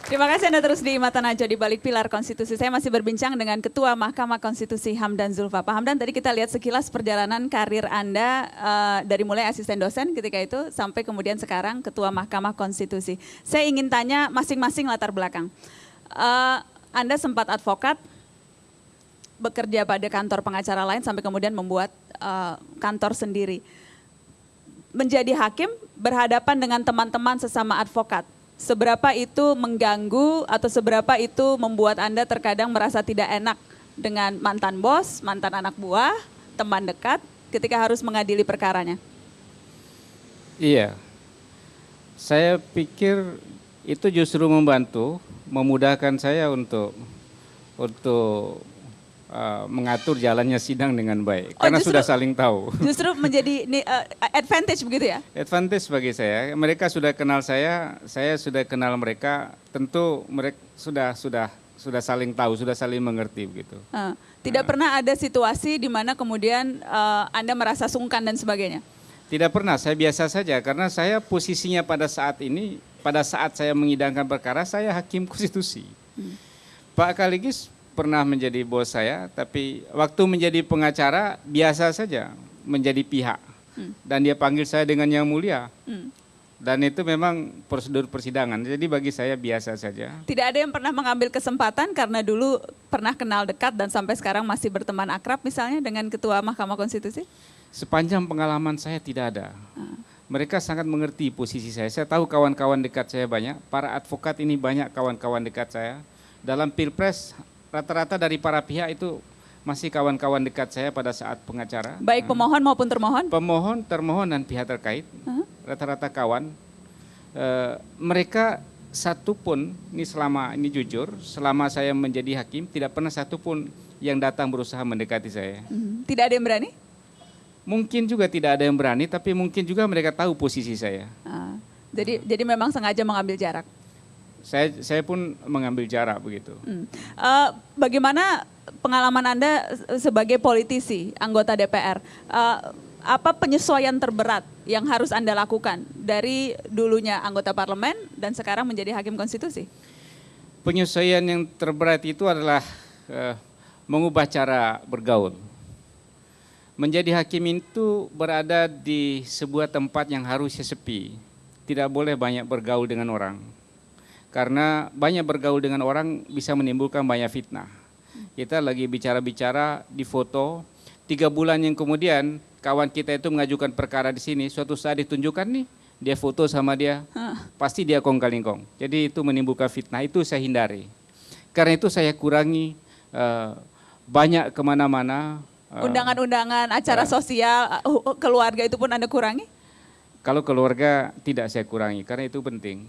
Terima kasih Anda terus di Mata Najwa di balik pilar konstitusi. Saya masih berbincang dengan Ketua Mahkamah Konstitusi Hamdan Zulfa. Pak Hamdan, tadi kita lihat sekilas perjalanan karir Anda dari mulai asisten dosen ketika itu sampai kemudian sekarang Ketua Mahkamah Konstitusi. Saya ingin tanya masing-masing latar belakang. Anda sempat advokat, bekerja pada kantor pengacara lain sampai kemudian membuat kantor sendiri. Menjadi hakim berhadapan dengan teman-teman sesama advokat. Seberapa itu mengganggu atau seberapa itu membuat Anda terkadang merasa tidak enak dengan mantan bos, mantan anak buah, teman dekat ketika harus mengadili perkaranya? Iya, saya pikir itu justru membantu, memudahkan saya untuk mengatur jalannya sidang dengan baik, karena sudah saling tahu. Justru menjadi advantage begitu ya? Advantage bagi saya, mereka sudah kenal saya sudah kenal mereka, tentu mereka sudah saling tahu, sudah saling mengerti begitu. Tidak pernah ada situasi di mana kemudian Anda merasa sungkan dan sebagainya? Tidak pernah, saya biasa saja, karena saya posisinya pada saat ini, pada saat saya mengidangkan perkara, saya hakim konstitusi. Pak Kaligis pernah menjadi bos saya, tapi waktu menjadi pengacara biasa saja menjadi pihak. Dan dia panggil saya dengan yang mulia. Dan itu memang prosedur persidangan, jadi bagi saya biasa saja. Tidak ada yang pernah mengambil kesempatan karena dulu pernah kenal dekat dan sampai sekarang masih berteman akrab misalnya dengan Ketua Mahkamah Konstitusi? Sepanjang pengalaman saya tidak ada. Mereka sangat mengerti posisi saya. Saya tahu kawan-kawan dekat saya banyak, para advokat ini banyak kawan-kawan dekat saya. Dalam Pilpres, rata-rata dari para pihak itu masih kawan-kawan dekat saya pada saat pengacara. Baik pemohon maupun termohon? Pemohon, termohon dan pihak terkait, rata-rata kawan. Mereka satu pun, ini jujur, selama saya menjadi hakim, tidak pernah satu pun yang datang berusaha mendekati saya. Tidak ada yang berani? Mungkin juga tidak ada yang berani, tapi mungkin juga mereka tahu posisi saya. Jadi memang sengaja mengambil jarak? Saya pun mengambil jarak begitu. Bagaimana pengalaman Anda sebagai politisi, anggota DPR? Apa penyesuaian terberat yang harus Anda lakukan dari dulunya anggota parlemen dan sekarang menjadi hakim konstitusi? Penyesuaian yang terberat itu adalah mengubah cara bergaul. Menjadi hakim itu berada di sebuah tempat yang harusnya sepi. Tidak boleh banyak bergaul dengan orang. Karena banyak bergaul dengan orang bisa menimbulkan banyak fitnah. Kita lagi bicara-bicara di foto, 3 bulan yang kemudian kawan kita itu mengajukan perkara di sini, suatu saat ditunjukkan nih, dia foto sama dia, pasti dia kong-kalingkong. Jadi itu menimbulkan fitnah, itu saya hindari. Karena itu saya kurangi banyak kemana-mana. Undangan-undangan, acara sosial, keluarga itu pun Anda kurangi? Kalau keluarga tidak saya kurangi, karena itu penting.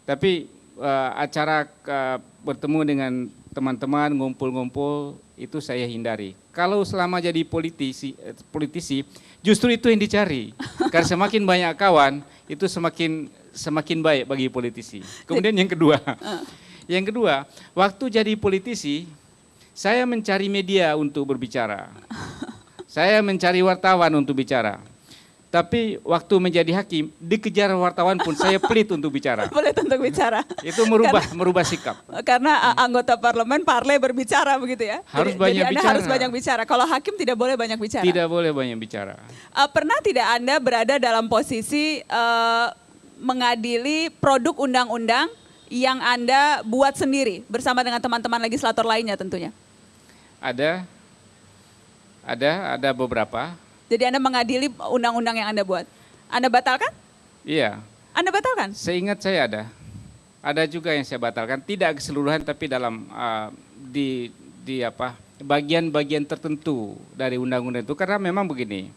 Tapi acara bertemu dengan teman-teman, ngumpul-ngumpul, itu saya hindari. Kalau selama jadi politisi, justru itu yang dicari. Karena semakin banyak kawan, itu semakin baik bagi politisi. Kemudian yang kedua, waktu jadi politisi, saya mencari media untuk berbicara. Saya mencari wartawan untuk bicara. Tapi waktu menjadi hakim, dikejar wartawan pun saya pelit untuk bicara. Pelit untuk bicara. Itu merubah sikap. Karena anggota parlemen parley berbicara begitu ya. Harus banyak bicara. Harus banyak bicara. Kalau hakim tidak boleh banyak bicara. Tidak boleh banyak bicara. Pernah tidak Anda berada dalam posisi mengadili produk undang-undang yang Anda buat sendiri bersama dengan teman-teman legislator lainnya tentunya? Ada beberapa. Jadi Anda mengadili undang-undang yang Anda buat. Anda batalkan? Iya. Anda batalkan? Seingat saya ada. Ada juga yang saya batalkan, tidak keseluruhan tapi dalam bagian-bagian tertentu dari undang-undang itu. Karena memang begini,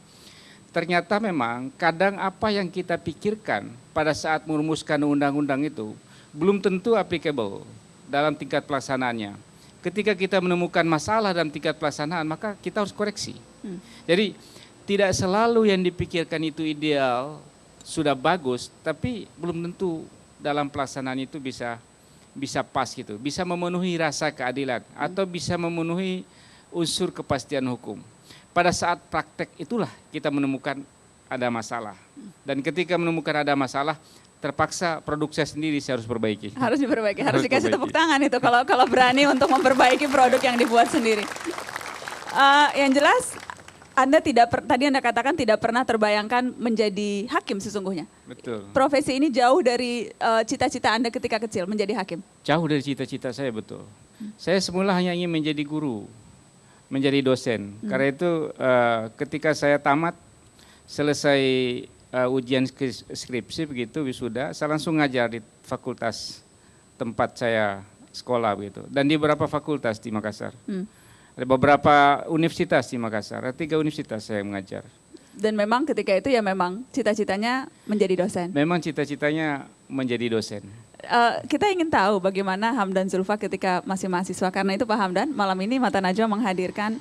ternyata memang kadang apa yang kita pikirkan pada saat merumuskan undang-undang itu belum tentu applicable dalam tingkat pelaksanaannya. Ketika kita menemukan masalah dalam tingkat pelaksanaan, maka kita harus koreksi. Jadi tidak selalu yang dipikirkan itu ideal, sudah bagus, tapi belum tentu dalam pelaksanaan itu bisa pas gitu, bisa memenuhi rasa keadilan atau bisa memenuhi unsur kepastian hukum. Pada saat praktek itulah kita menemukan ada masalah. Dan ketika menemukan ada masalah, terpaksa produk saya sendiri saya harus perbaiki. Harus diperbaiki, harus Harus dikasih perbaiki. tepuk tangan itu kalau berani untuk memperbaiki produk yang dibuat sendiri. Yang jelas tadi Anda katakan tidak pernah terbayangkan menjadi hakim sesungguhnya. Betul. Profesi ini jauh dari cita-cita Anda ketika kecil menjadi hakim. Jauh dari cita-cita saya, betul. Saya semula hanya ingin menjadi guru, menjadi dosen. Karena itu ketika saya tamat, selesai ujian skripsi begitu, wisuda, saya langsung ngajar di fakultas tempat saya sekolah begitu. Dan di beberapa fakultas di Makassar. Ada beberapa universitas di Makassar, ada 3 universitas saya mengajar. Dan memang ketika itu ya memang cita-citanya menjadi dosen. Memang cita-citanya menjadi dosen. Kita ingin tahu bagaimana Hamdan Zulfa ketika masih mahasiswa. Karena itu Pak Hamdan, malam ini Mata Najwa menghadirkan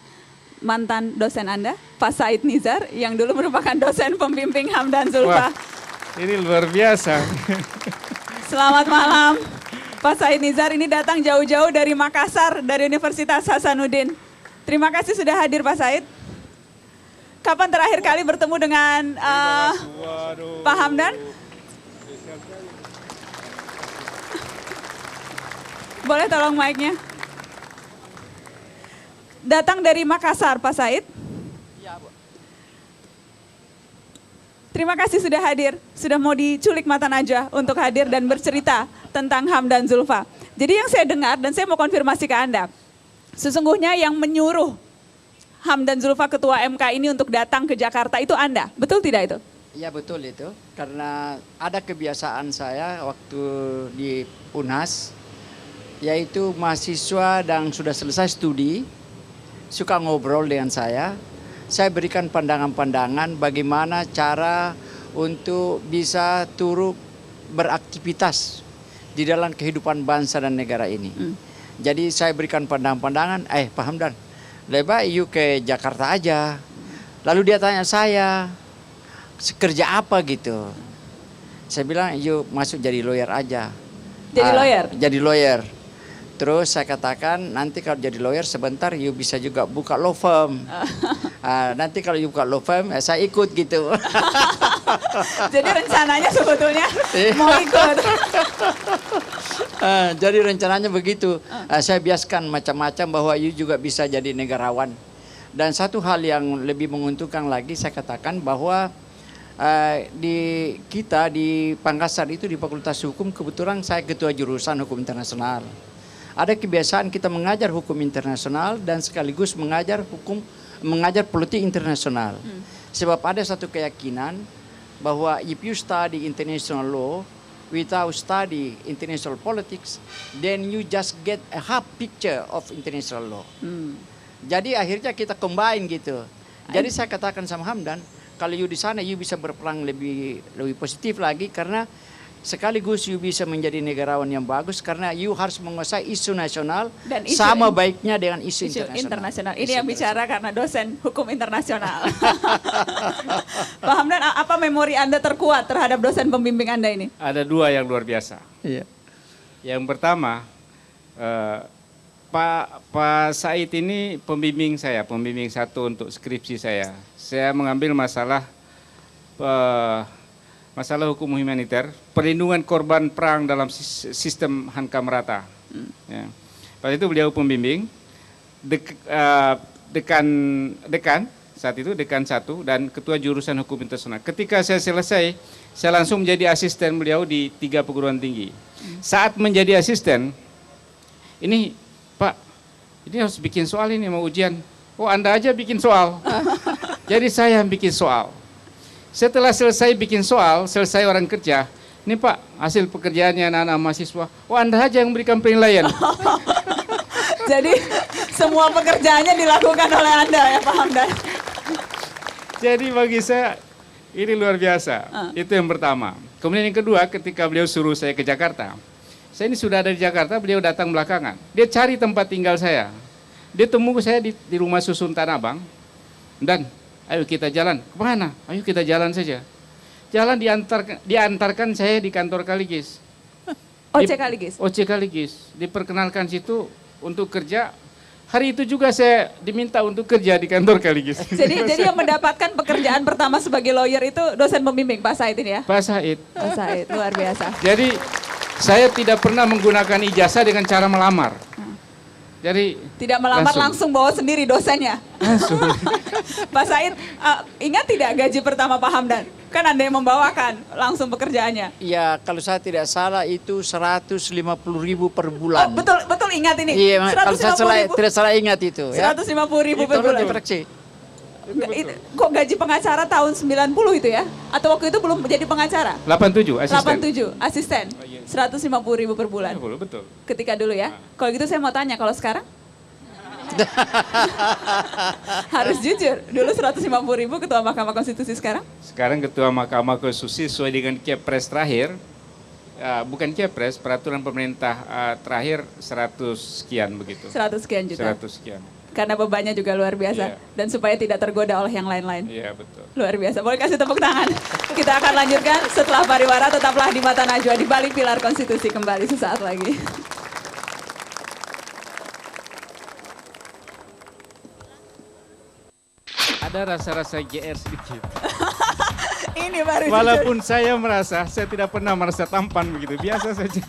mantan dosen Anda, Pak Said Nizar, yang dulu merupakan dosen pembimbing Hamdan Zulfa. Wah, ini luar biasa. Selamat malam, Pak Said Nizar. Ini datang jauh-jauh dari Makassar, dari Universitas Hasanuddin. Terima kasih sudah hadir Pak Said. Kapan terakhir kali bertemu dengan Pak Hamdan? Boleh tolong mic-nya? Datang dari Makassar, Pak Said. Terima kasih sudah hadir, sudah mau diculik Mata Najwa untuk hadir dan bercerita tentang Hamdan Zulfa. Jadi yang saya dengar dan saya mau konfirmasi ke Anda, sesungguhnya yang menyuruh Hamdan Zulfa Ketua MK ini untuk datang ke Jakarta itu Anda, betul tidak itu? Iya betul itu, karena ada kebiasaan saya waktu di UNAS, yaitu mahasiswa dan sudah selesai studi, suka ngobrol dengan saya berikan pandangan-pandangan bagaimana cara untuk bisa turut beraktivitas di dalam kehidupan bangsa dan negara ini. Jadi saya berikan pandangan-pandangan, Pak Hamdan, lebih baik yuk ke Jakarta aja. Lalu dia tanya saya, kerja apa gitu. Saya bilang, yuk masuk jadi lawyer aja. Jadi lawyer? Jadi lawyer. Terus saya katakan, nanti kalau jadi lawyer sebentar, yuk bisa juga buka law firm. Nanti kalau yuk buka law firm, saya ikut gitu. Jadi rencananya sebetulnya mau ikut. Jadi rencananya begitu. Saya biaskan macam-macam bahwa you juga bisa jadi negarawan. Dan satu hal yang lebih menguntungkan lagi saya katakan bahwa di Makassar itu di Fakultas Hukum kebetulan saya ketua jurusan hukum internasional. Ada kebiasaan kita mengajar hukum internasional dan sekaligus mengajar politik internasional. Sebab ada satu keyakinan bahwa if you study international law without study international politics, then you just get a half picture of international law. Jadi akhirnya kita combine gitu. Jadi saya katakan sama Hamdan, kalau you di sana you bisa berperan lebih positif lagi karena sekaligus you bisa menjadi negarawan yang bagus karena you harus menguasai isu nasional dan sama baiknya dengan isu internasional. Ini yang bicara karena dosen hukum internasional. Pak Hamdan, apa memori Anda terkuat terhadap dosen pembimbing Anda ini? Ada 2 yang luar biasa. Iya. Yang pertama, Pak Said ini pembimbing satu untuk skripsi saya. Saya mengambil masalah hukum humaniter, perlindungan korban perang dalam sistem Hankam Rata. Ya. Pada itu beliau pembimbing, dekan saat itu dekan 1 dan ketua jurusan hukum internasional. Ketika saya selesai, saya langsung menjadi asisten beliau di 3 perguruan tinggi. Saat menjadi asisten, ini Pak, ini harus bikin soal ini mau ujian. Oh Anda aja bikin soal. Jadi saya yang bikin soal. Setelah selesai bikin soal, selesai orang kerja, ini Pak, hasil pekerjaannya anak-anak mahasiswa. Oh Anda aja yang berikan penilaian. Jadi semua pekerjaannya dilakukan oleh Anda ya Pak Hamdan. Jadi bagi saya ini luar biasa. Itu yang pertama. Kemudian yang kedua, ketika beliau suruh saya ke Jakarta. Saya ini sudah ada di Jakarta, beliau datang belakangan. Dia cari tempat tinggal saya. Dia temu saya di rumah susun Tanah Abang. Dan ayo kita jalan. Kemana? Ayo kita jalan saja. Jalan diantarkan saya di kantor Kaligis. OC Kaligis? OC Kaligis. Diperkenalkan situ untuk kerja Hari itu juga saya diminta untuk kerja di kantor Kaligis. Jadi yang mendapatkan pekerjaan pertama sebagai lawyer itu dosen pembimbing Pak Said ini ya? Pak Said. Pak Said, luar biasa. Jadi saya tidak pernah menggunakan ijazah dengan cara melamar. Jadi Tidak melamar langsung bawa sendiri dosennya. langsung. Pak Said, ingat tidak gaji pertama Pak Hamdan? Kan Anda yang membawakan langsung pekerjaannya. Ya kalau saya tidak salah itu 150.000 per Oh, bulan. betul ingat ini. Iya, kalau saya 150.000. tidak salah ingat itu. Ya. 150.000 per Tolong bulan. dikoreksi. Kok gaji pengacara tahun 90 itu ya? Atau waktu itu belum menjadi pengacara? 87 asisten. 87, asisten. 150.000 per bulan. Betul. Ketika dulu ya. Kalau gitu saya mau tanya, kalau sekarang? Harus jujur, dulu 150.000 ketua Mahkamah Konstitusi, sekarang? Sekarang ketua Mahkamah Konstitusi sesuai dengan Kepres terakhir, bukan Kepres, peraturan pemerintah terakhir 100 sekian begitu. 100 sekian juta. 100 sekian. Karena bebannya juga luar biasa. Iya. Dan supaya tidak tergoda oleh yang lain-lain. Iya betul. Luar biasa. Boleh kasih tepuk tangan. Kita akan lanjutkan setelah pariwara. Tetaplah di Mata Najwa di balik pilar konstitusi, kembali sesaat lagi. Ada rasa-rasa GR sedikit. Ini baru jujur. Walaupun saya merasa, saya tidak pernah merasa tampan begitu, biasa saja.